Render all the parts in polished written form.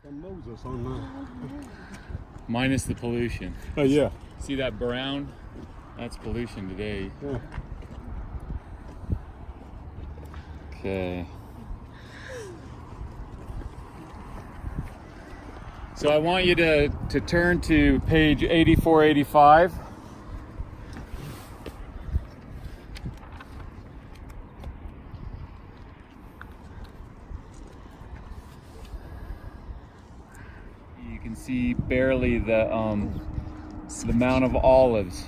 Like a Moses on that. Minus the pollution. Oh, yeah. See that brown? That's pollution today. Yeah. Okay. So I want you to turn to page 8485. You can see barely the Mount of Olives.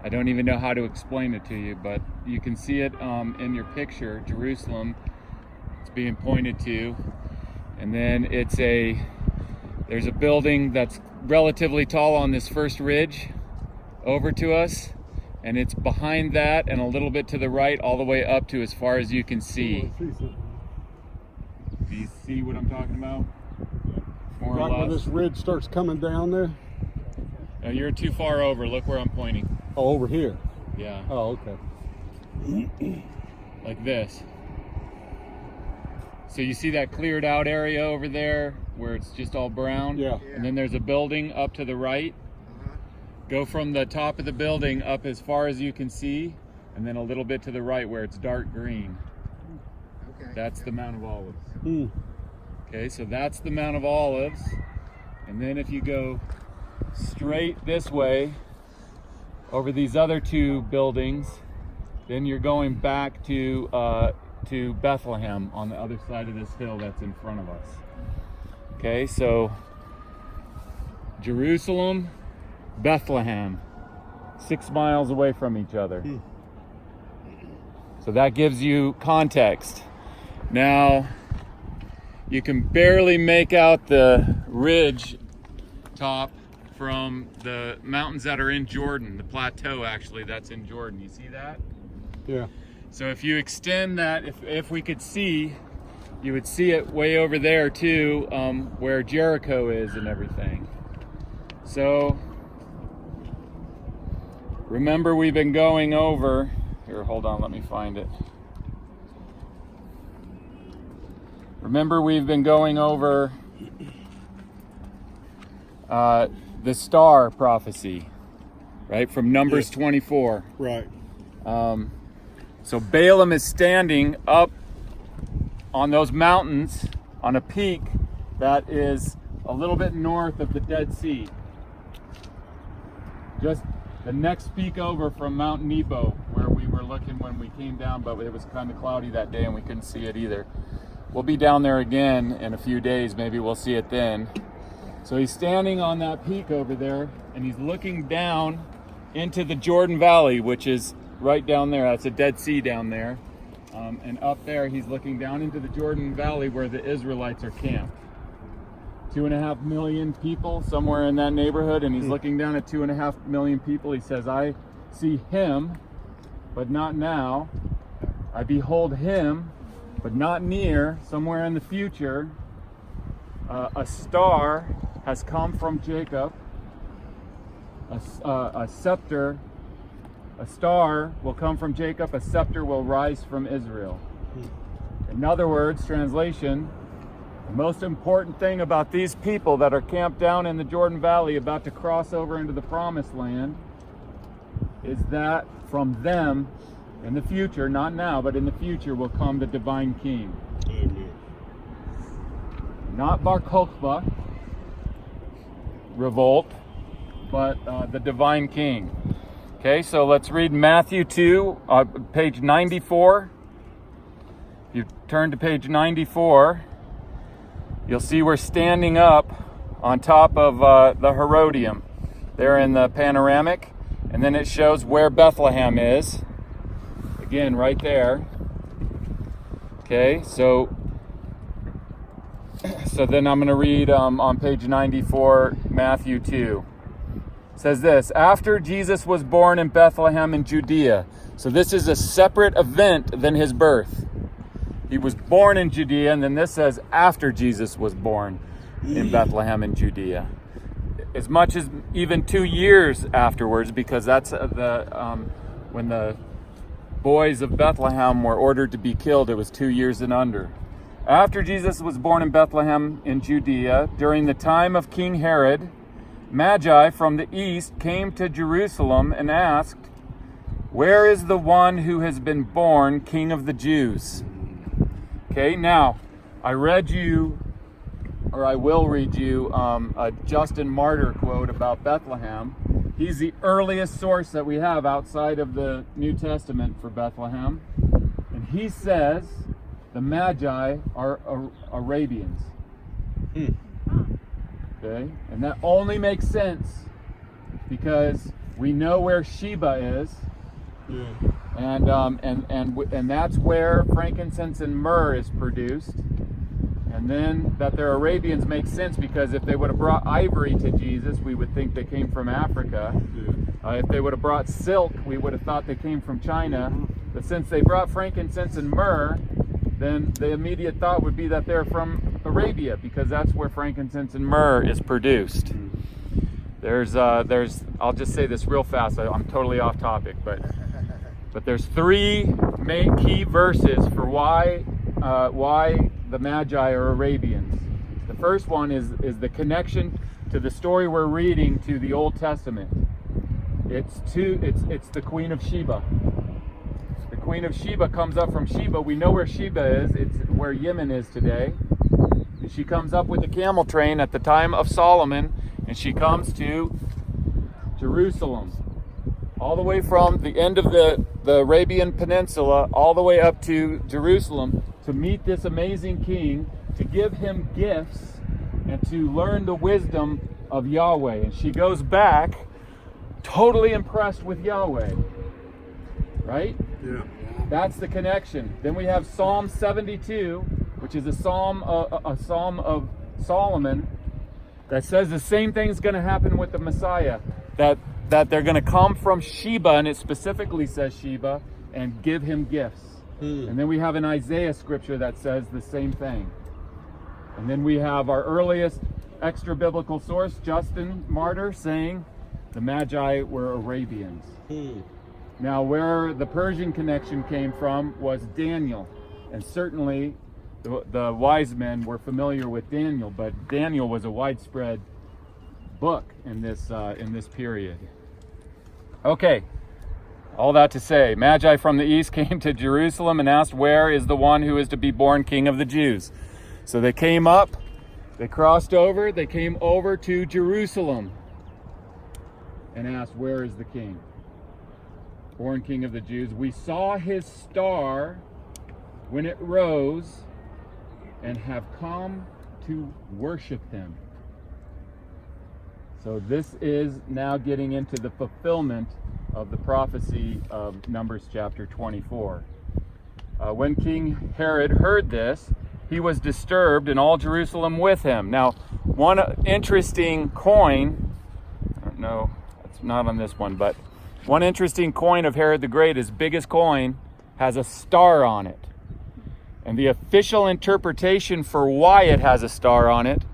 I don't even know how to explain it to you, but you can see it in your picture, Jerusalem. It's being pointed to, and then there's a building that's relatively tall on this first ridge over to us, and it's behind that and a little bit to the right, all the way up to as far as you can see. Do you see what I'm talking about? More Right or where less. this ridge starts coming down there? No, you're too far over. Look where I'm pointing. Oh, over here. Yeah. Oh, okay. Like this. So you see that cleared out area over there where it's just all brown? Yeah. And then there's a building up to the right. Go from the top of the building up as far as you can see, and then a little bit to the right where it's dark green. Okay. That's the Mount of Olives. Mm. Okay, so that's the Mount of Olives. And then if you go straight this way over these other two buildings, then you're going back to Bethlehem on the other side of this hill that's in front of us. Okay, so Jerusalem, Bethlehem, 6 miles away from each other. So that gives you context. Now, you can barely make out the ridge top from the mountains that are in Jordan, the plateau actually that's in Jordan. You see that? Yeah. So if you extend that, if we could see, you would see it way over there too, where Jericho is and everything. So remember, we've been going over, here, hold on, let me find it. Remember, we've been going over the star prophecy, right? From Numbers 24. Right. So Balaam is standing up on those mountains on a peak that is a little bit north of the Dead Sea. Just the next peak over from Mount Nebo, where we were looking when we came down, but it was kind of cloudy that day and we couldn't see it either. We'll be down there again in a few days, maybe we'll see it then. So he's standing on that peak over there and he's looking down into the Jordan Valley, which is right down there. That's a Dead Sea down there. And up there, he's looking down into the Jordan Valley where the Israelites are camped. 2.5 million people, somewhere in that neighborhood, and he's looking down at 2.5 million people. He says, I see him, but not now. I behold him, but not near. Somewhere in the future, a star has come from Jacob. A scepter, a star will come from Jacob, a scepter will rise from Israel. In other words, translation, the most important thing about these people that are camped down in the Jordan Valley about to cross over into the Promised Land is that from them, in the future, not now, but in the future, will come the divine king. Amen. Not Bar Kokhba revolt, but the divine king. Okay, so let's read Matthew 2, page 94. If you turn to page 94, you'll see we're standing up on top of the Herodium there in the panoramic, and then it shows where Bethlehem is. Again, right there. Okay, so then I'm going to read on page 94, Matthew 2. It says this: after Jesus was born in Bethlehem in Judea. So this is a separate event than his birth. He was born in Judea, and then this says after Jesus was born in Bethlehem in Judea. As much as even 2 years afterwards, because that's when the boys of Bethlehem were ordered to be killed, it was 2 years and under After Jesus was born in Bethlehem in Judea, during the time of King Herod, Magi from the east came to Jerusalem and asked, "Where is the one who has been born King of the Jews?" Okay, now, I will read you a Justin Martyr quote about Bethlehem. He's the earliest source that we have outside of the New Testament for Bethlehem. And he says the Magi are Arabians. Okay, and that only makes sense because we know where Sheba is. And that's where frankincense and myrrh is produced. And then that they're Arabians makes sense because if they would have brought ivory to Jesus, we would think they came from Africa. If they would have brought silk, we would have thought they came from China. But since they brought frankincense and myrrh, then the immediate thought would be that they're from Arabia because that's where frankincense and myrrh is produced. I'll just say this real fast. I'm totally off topic, but there's three main key verses for why the Magi are Arabians. The first one is the connection to the story we're reading to the Old Testament. It's the Queen of Sheba. The Queen of Sheba comes up from Sheba. We know where Sheba is. It's where Yemen is today. And she comes up with the camel train at the time of Solomon, and she comes to Jerusalem. All the way from the end of the Arabian Peninsula, all the way up to Jerusalem, to meet this amazing king, to give him gifts, and to learn the wisdom of Yahweh. And she goes back totally impressed with Yahweh. Right? Yeah. That's the connection. Then we have Psalm 72, which is a psalm of Solomon, that says the same thing's going to happen with the Messiah. That they're going to come from Sheba, and it specifically says Sheba, and give him gifts. And then we have an Isaiah scripture that says the same thing. And then we have our earliest extra biblical source, Justin Martyr, saying the Magi were Arabians. Now, where the Persian connection came from was Daniel, and certainly the wise men were familiar with Daniel, but Daniel was a widespread book in this period. Okay, all that to say, Magi from the east came to Jerusalem and asked, "Where is the one who is to be born King of the Jews?" So they came up, they crossed over, they came over to Jerusalem and asked, "Where is the King? Born King of the Jews. We saw his star when it rose and have come to worship him." So this is now getting into the fulfillment of the prophecy of Numbers chapter 24. When King Herod heard this, he was disturbed, and all Jerusalem with him. Now, one interesting coin, I don't know, it's not on this one, but one interesting coin of Herod the Great, his biggest coin, has a star on it. And the official interpretation for why it has a star on it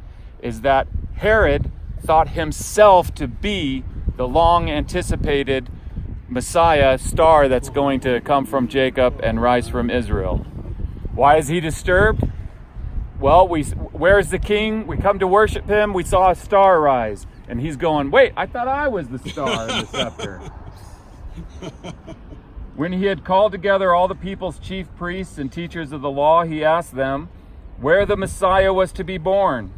is that Herod thought himself to be the long anticipated Messiah star that's going to come from Jacob and rise from Israel. Why is he disturbed? Well, where's the king? We come to worship him. We saw a star rise. And he's going, wait, I thought I was the star in the scepter. When he had called together all the people's chief priests and teachers of the law, he asked them where the Messiah was to be born.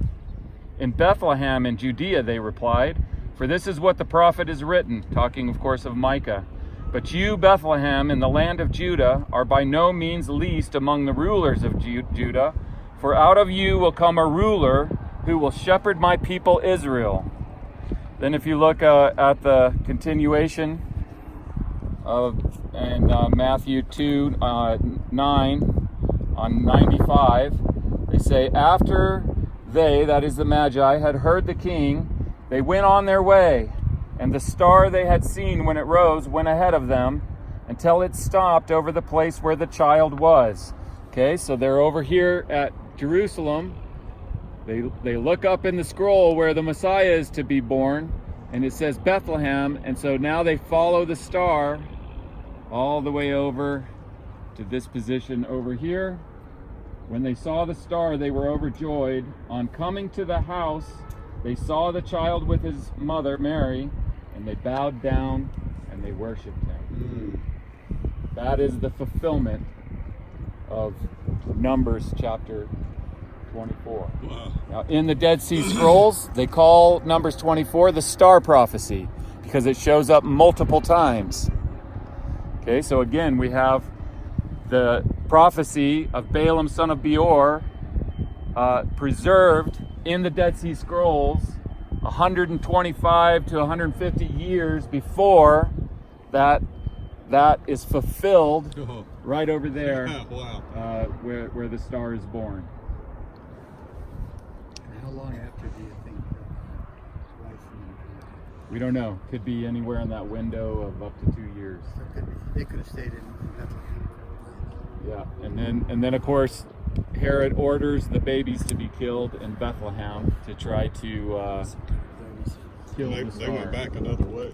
"In Bethlehem in Judea," they replied, "for this is what the prophet has written," talking of course of Micah. "But you, Bethlehem, in the land of Judah, are by no means least among the rulers of Judah, for out of you will come a ruler who will shepherd my people Israel." Then if you look at the continuation in Matthew 2:9 on 95, they say, "After they," that is the Magi, "had heard the king, they went on their way, and the star they had seen when it rose went ahead of them until it stopped over the place where the child was." Okay, so they're over here at Jerusalem. They look up in the scroll where the Messiah is to be born, and it says Bethlehem, and so now they follow the star all the way over to this position over here, When they saw the star, they were overjoyed. On coming to the house, they saw the child with his mother, Mary, and they bowed down and they worshipped him. That is the fulfillment of Numbers chapter 24. Wow. Now, in the Dead Sea Scrolls, they call Numbers 24 the star prophecy because it shows up multiple times. Okay, so again, we have the prophecy of Balaam, son of Beor, preserved in the Dead Sea Scrolls 125 to 150 years before that is fulfilled right over there. Wow. Where the star is born. How long after do you think his wife and We don't know. Could be anywhere in that window of up to 2 years. they could have stayed in Bethlehem? Yeah, and then of course Herod orders the babies to be killed in Bethlehem to try to kill the They star. went back another way.